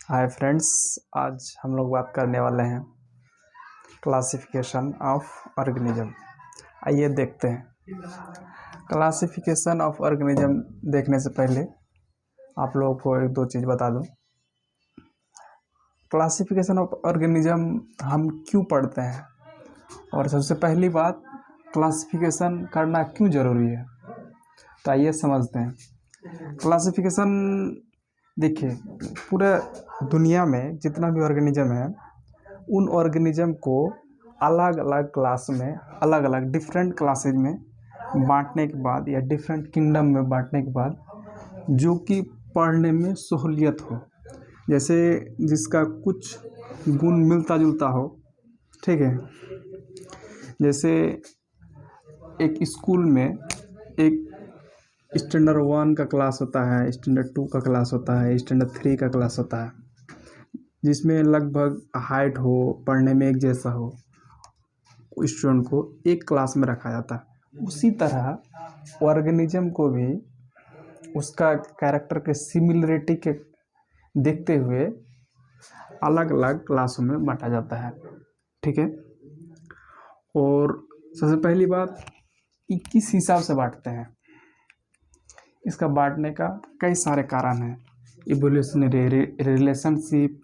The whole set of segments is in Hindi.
Hi friends. आज हम लोग बात करने वाले हैं क्लासिफिकेशन ऑफ ऑर्गेनिज्म। आइए देखते हैं। क्लासिफिकेशन ऑफ ऑर्गेनिज्म देखने से पहले आप लोगों को एक दो चीज़ बता दूं। क्लासिफिकेशन ऑफ ऑर्गेनिज्म हम क्यों पढ़ते हैं, और सबसे पहली बात, क्लासिफिकेशन करना क्यों ज़रूरी है। तो आइए समझते हैं। क्लासिफिकेशन, देखिए, पूरे दुनिया में जितना भी ऑर्गेनिज्म है, उन ऑर्गेनिज्म को अलग अलग क्लास में, अलग अलग डिफरेंट क्लासेज में बांटने के बाद या डिफरेंट किंगडम में बांटने के बाद, जो कि पढ़ने में सहूलियत हो, जैसे जिसका कुछ गुण मिलता जुलता हो, ठीक है। जैसे एक स्कूल में एक स्टैंडर्ड 1 का क्लास होता है, स्टैंडर्ड 2 का क्लास होता है, स्टैंडर्ड 3 का क्लास होता है, जिसमें लगभग हाइट हो, पढ़ने में एक जैसा हो, स्टूडेंट को एक क्लास में रखा जाता है। उसी तरह ऑर्गेनिज्म को भी उसका कैरेक्टर के सिमिलरिटी के देखते हुए अलग अलग क्लासों में बांटा जाता है, ठीक है। और सबसे पहली बात, किस हिसाब से बांटते हैं। इसका बांटने का कई सारे कारण हैं। इवोल्यूशनरी रिलेशनशिप,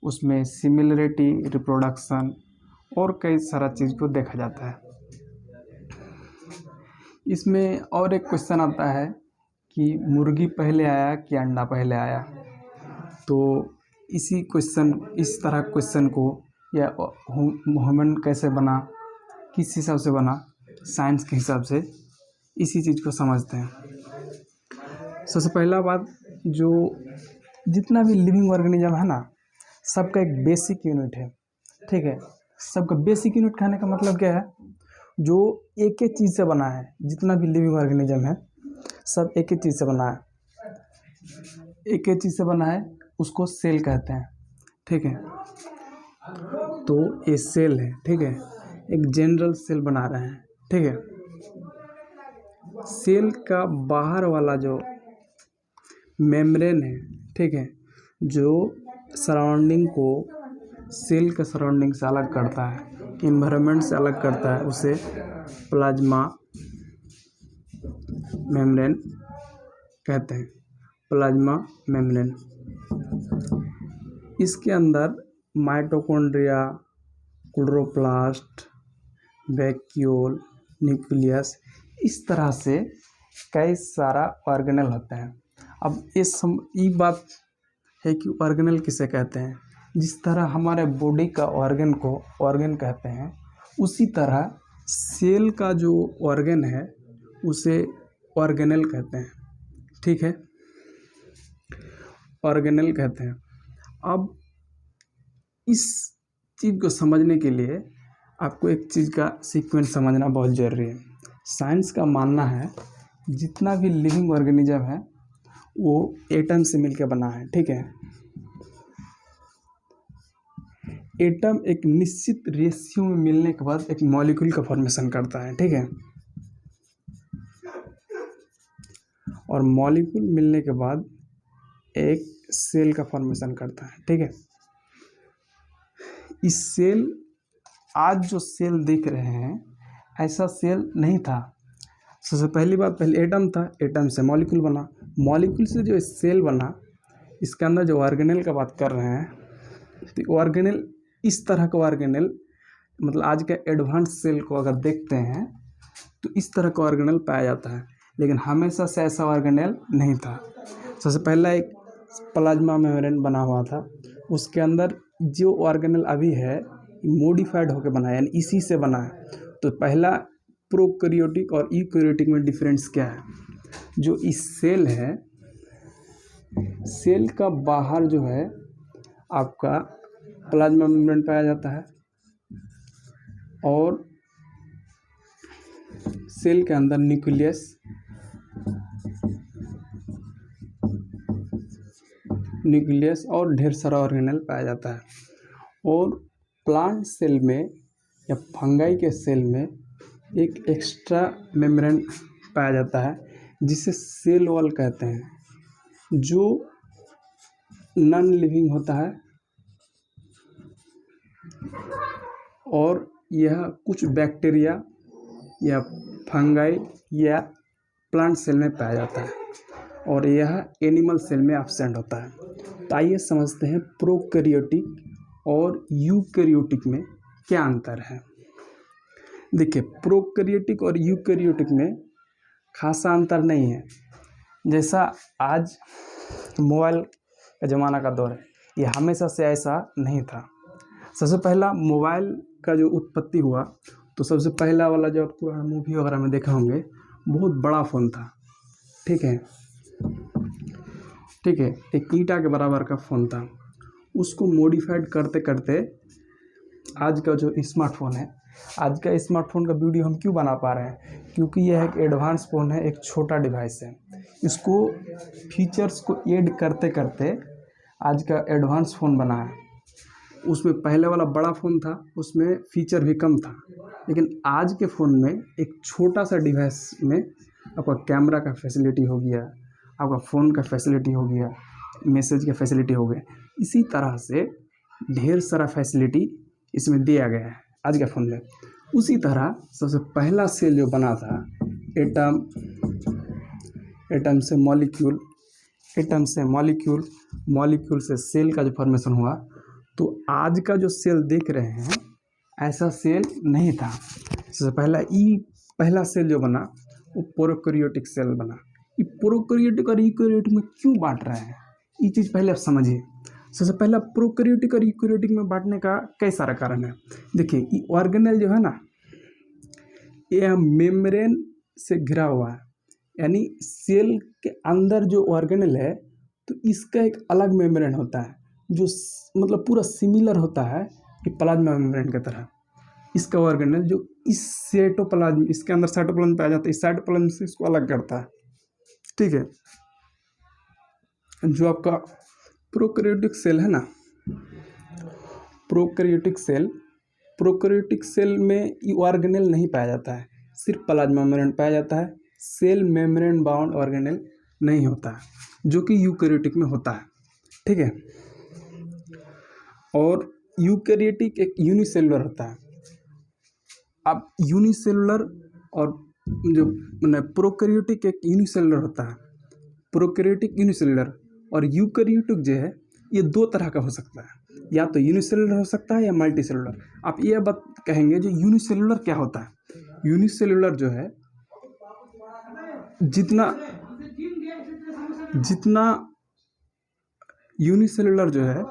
उसमें सिमिलरिटी, रिप्रोडक्शन और कई सारा चीज़ को देखा जाता है। इसमें और एक क्वेश्चन आता है कि मुर्गी पहले आया कि अंडा पहले आया। तो इस तरह क्वेश्चन को, या ह्यूमन कैसे बना, किस हिसाब से बना, साइंस के हिसाब से इसी चीज़ को समझते हैं। सबसे पहला बात, जो जितना भी लिविंग ऑर्गेनिज्म है ना, सबका एक बेसिक यूनिट है, ठीक है। सबका बेसिक यूनिट कहने का मतलब क्या है, जो एक एक चीज़ से बना है। जितना भी लिविंग ऑर्गेनिज्म है सब एक एक चीज़ से बना है, एक एक चीज़ से बना है, उसको सेल कहते हैं, ठीक है। तो ये सेल है, ठीक है, एक जनरल सेल बना रहे हैं, ठीक है। सेल का बाहर वाला जो मेम्ब्रेन है, ठीक है, जो सराउंडिंग को, सेल के सराउंडिंग से अलग करता है, इन्वायरमेंट से अलग करता है, उसे प्लाज्मा मेम्ब्रेन कहते हैं। प्लाज्मा मेम्ब्रेन, इसके अंदर माइटोकॉन्ड्रिया, क्लोरोप्लास्ट, वैक्यूल, न्यूक्लियस, इस तरह से कई सारा ऑर्गेनल होते हैं। अब ये बात है कि ऑर्गेनल किसे कहते हैं। जिस तरह हमारे बॉडी का ऑर्गन को ऑर्गन कहते हैं, उसी तरह सेल का जो ऑर्गन है उसे ऑर्गेनल कहते हैं, ठीक है, ऑर्गेनल कहते हैं। अब इस चीज़ को समझने के लिए आपको एक चीज़ का सीक्वेंस समझना बहुत ज़रूरी है। साइंस का मानना है जितना भी लिविंग ऑर्गेनिज्म है वो एटम से मिलकर बना है, ठीक है। एटम एक निश्चित रेशियो में मिलने के बाद एक मॉलिक्यूल का फॉर्मेशन करता है, ठीक है। और मॉलिक्यूल मिलने के बाद एक सेल का फॉर्मेशन करता है, ठीक है। इस सेल, आज जो सेल देख रहे हैं ऐसा सेल नहीं था। सबसे पहली बात, पहले एटम था, एटम से मॉलिक्यूल बना, मॉलिक्यूल से जो सेल बना, इसके अंदर जो ऑर्गेनेल का बात कर रहे हैं, तो ऑर्गेनेल, इस तरह का ऑर्गेनेल, मतलब आज के एडवांस सेल को अगर देखते हैं तो इस तरह का ऑर्गेनेल पाया जाता है, लेकिन हमेशा से ऐसा ऑर्गेनेल नहीं था। सबसे पहला एक प्लाज्मा मेम्ब्रेन बना हुआ था, उसके अंदर जो ऑर्गेनेल अभी है मॉडिफाइड होकर बना है, यानी इसी से बना है। तो पहला, प्रोकैरियोटिक और यूकैरियोटिक में डिफरेंस क्या है। जो इस सेल है, सेल का बाहर जो है आपका प्लाज्मा मेम्ब्रेन पाया जाता है, और सेल के अंदर न्यूक्लियस और ढेर सारा ऑर्गेनेल पाया जाता है। और प्लांट सेल में या फंगाई के सेल में एक एक्स्ट्रा मेम्ब्रेन पाया जाता है, जिसे सेल वॉल कहते हैं, जो नॉन लिविंग होता है और यह कुछ बैक्टीरिया या फंगाई या प्लांट सेल में पाया जाता है और यह एनिमल सेल में एब्सेंट होता है। तो आइए समझते हैं प्रोकैरियोटिक और यूकैरियोटिक में क्या अंतर है। देखिए, प्रोकैरियोटिक और यूकैरियोटिक में खासा अंतर नहीं है। जैसा आज मोबाइल का ज़माना का दौर है, ये हमेशा से ऐसा नहीं था। सबसे पहला मोबाइल का जो उत्पत्ति हुआ तो सबसे पहला वाला जो पुराना मूवी वगैरह में देखा होंगे, बहुत बड़ा फ़ोन था। ठीक है, एक ईंटा के बराबर का फ़ोन था। उसको मॉडिफाइड करते करते आज का जो स्मार्टफोन है, आज का स्मार्टफोन का वीडियो हम क्यों बना पा रहे हैं? क्योंकि यह एक एडवांस फ़ोन है, एक छोटा डिवाइस है। इसको फीचर्स को ऐड करते करते आज का एडवांस फ़ोन बना है। उसमें पहले वाला बड़ा फ़ोन था, उसमें फ़ीचर भी कम था, लेकिन आज के फ़ोन में एक छोटा सा डिवाइस में आपका कैमरा का फैसिलिटी हो गया, आपका फ़ोन का फैसिलिटी हो गया, मैसेज का फैसिलिटी हो गया। इसी तरह से ढेर सारा फैसिलिटी इसमें दिया गया है आज के फ़ोन में। उसी तरह सबसे पहला सेल जो बना था, एटम से मॉलिक्यूल, एटम से मॉलिक्यूल, मॉलिक्यूल से सेल का जो फॉर्मेशन हुआ, तो आज का जो सेल देख रहे हैं ऐसा सेल नहीं था। सबसे पहला सेल जो बना वो प्रोकैरियोटिक सेल बना। ये प्रोकैरियोटिक और यूकैरियोटिक में क्यों बांट रहे हैं, ये चीज़ पहले आप समझिए। सबसे पहला प्रोकैरियोटिक और यूकैरियोटिक में बांटने का कई सारा कारण है। देखिए, ये ऑर्गेनेल जो है ना, यह मेम्ब्रेन से घिरा हुआ है, यानी सेल के अंदर जो ऑर्गेनेल है तो इसका एक अलग मेम्ब्रेन होता है जो मतलब पूरा सिमिलर होता है कि प्लाज्मा मेम्ब्रेन की तरह। इसका ऑर्गेनेल जो इस साइटोप्लाज्म, इसके अंदर साइटोप्लाज्म पाया जाता है, इस साइटोप्लाज्म से इसको अलग करता है। ठीक है, जो आपका प्रोकैरियोटिक सेल है ना, प्रोकैरियोटिक सेल में ये ऑर्गेनेल नहीं पाया जाता है, सिर्फ प्लाज्मा मेम्ब्रेन पाया जाता है। सेल मेम्ब्रेन बाउंड ऑर्गेनेल नहीं होता है, जो कि यूकैरियोटिक में होता है। ठीक है, और यूकैरियोटिक एक यूनिसेलुलर होता है। अब यूनिसेलुलर और जो प्रोकैरियोटिक एक यूनिसेलुलर होता है, प्रोकैरियोटिक यूनिसेलुलर, और यूकैरियोटिक जो है ये दो तरह का हो सकता है, या तो यूनिसेलुलर हो सकता है या मल्टीसेलुलर। आप ये बात कहेंगे जो यूनिसेलुलर क्या होता है? यूनिसेलुलर जो है, जितना यूनिसेलुलर जो है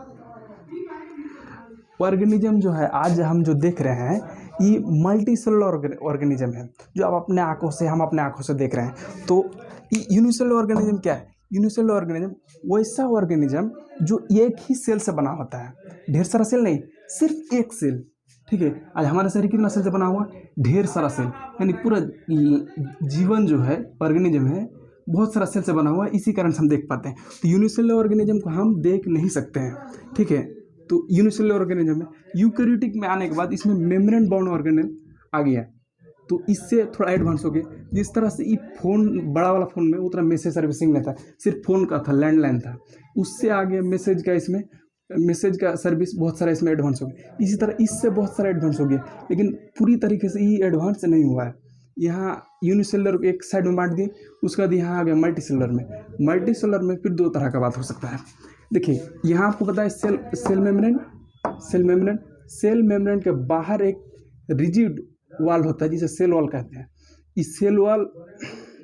ऑर्गेनिज्म जो है आज हम जो देख रहे हैं, ये मल्टी सेलुलर ऑर्गेनिज्म है जो आप अपने आँखों से, हम अपने आँखों से देख रहे हैं। तो यूनिसेलुलर ऑर्गेनिज्म क्या है? यूनिसेलुलर ऑर्गेनिज्म वैसा ऑर्गेनिज्म जो एक ही सेल से बना होता है, ढेर सारा सेल नहीं, सिर्फ एक सेल। ठीक है, आज हमारा शरीर कितना सेल से बना हुआ? ढेर सारा सेल, यानी पूरा जीवन जो है, ऑर्गेनिज्म है, बहुत सारा सेल से बना हुआ है। इसी कारण से हम देख पाते हैं। तो यूनिसेलुलर ऑर्गेनिज्म को हम देख नहीं सकते हैं। ठीक है, तो यूनिसेलुलर ऑर्गेनिज्म है। यूकैरियोटिक में आने के बाद इसमें मेम्ब्रेन बाउंड ऑर्गेनेल आ गया, तो इससे थोड़ा एडवांस हो गया। जिस तरह से ये फ़ोन, बड़ा वाला फ़ोन में उतना मैसेज सर्विसिंग नहीं था, सिर्फ फ़ोन का था, लैंडलाइन था। उससे आगे मैसेज का, इसमें मैसेज का सर्विस बहुत सारा इसमें एडवांस हो गया। इसी तरह इससे बहुत सारा एडवांस हो गया, लेकिन पूरी तरीके से ये एडवांस नहीं हुआ है। यहाँ यूनिसेलुलर एक साइड में बांट दिए, उसके बाद यहाँ आ गया मल्टीसेलुलर में। मल्टीसेलुलर में फिर दो तरह का बात हो सकता है। देखिए, यहाँ आपको पता है सेल मेम्ब्रेन के बाहर एक रिजिड वॉल होता है जिसे सेल वॉल कहते हैं। इस सेल वॉल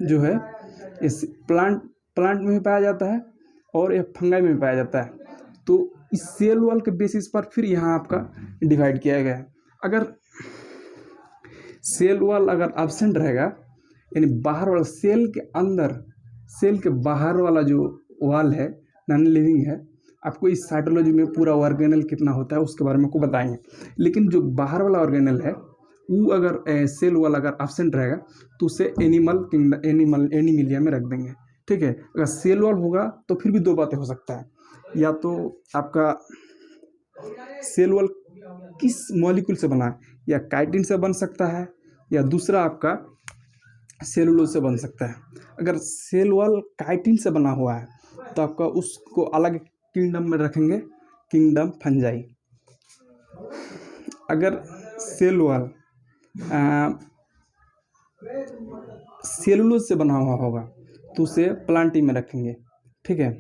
जो है इस प्लांट में भी पाया जाता है और एक फंगाई में भी पाया जाता है। तो इस सेल वॉल के बेसिस पर फिर यहाँ आपका डिवाइड किया गया है। अगर सेल वॉल अगर एब्सेंट रहेगा, यानी बाहर वाला सेल के अंदर, सेल के बाहर वाला जो वॉल है, नॉन लिविंग है, आपको इस साइटोलॉजी में पूरा ऑर्गेनेल कितना होता है उसके बारे में को बताएंगे। लेकिन जो बाहर वाला ऑर्गेनेल है वो अगर सेल वाला अगर एब्सेंट रहेगा तो उसे एनिमिलिया में रख देंगे। ठीक है, अगर सेल वॉल होगा तो फिर भी दो बातें हो सकता है, या तो आपका सेल वॉल किस मॉलिक्यूल से बना है, या काइटिन से बन सकता है, या दूसरा आपका सेलुलोज से बन सकता है। अगर सेल वॉल काइटिन से बना हुआ है तो आपका उसको अलग किंगडम में रखेंगे किंगडम फंजाई। अगर सेल वॉल सेलुलोज से बना हुआ होगा तो उसे प्लांटी में रखेंगे, ठीक है।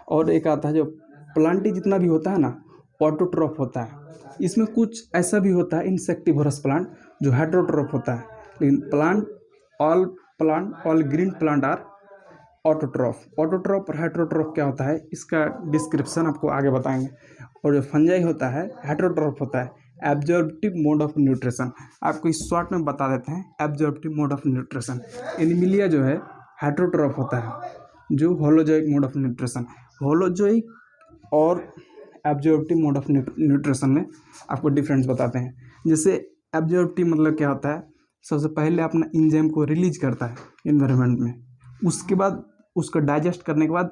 और एक आता है जो प्लांटी जितना भी होता है ना ऑटोट्रॉफ होता है, इसमें कुछ ऐसा भी होता है इंसेक्टिवोरस प्लांट जो हेटेरोट्रॉफ होता है, लेकिन all green plant are autotroph. Autotroph और हेटेरोट्रॉफ क्या होता है इसका डिस्क्रिप्शन आपको आगे बताएंगे। और जो फंजाई होता है हेटेरोट्रॉफ होता है एब्जॉर्प्टिव मोड ऑफ न्यूट्रिशन। आपको इस शॉर्ट में बता देते हैं absorptive mode of nutrition. Animalia जो है हेटेरोट्रॉफ होता है जो holozoic mode of nutrition. Holozoic और एब्जॉर्प्टिव मोड ऑफ न्यूट्रिशन में आपको डिफरेंस बताते हैं। जैसे एब्जॉर्प्टिव मतलब क्या होता है, सबसे पहले अपना एंजाइम को रिलीज करता है इन्वायरमेंट में, उसके बाद उसको डाइजेस्ट करने के बाद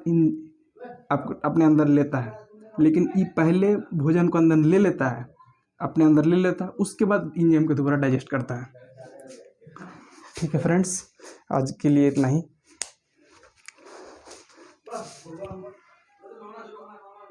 अपने अंदर लेता है। लेकिन ये पहले भोजन को अंदर ले लेता है, अपने अंदर ले लेता है, उसके बाद एंजाइम के द्वारा डाइजेस्ट करता है। ठीक है फ्रेंड्स, आज के लिए इतना ही।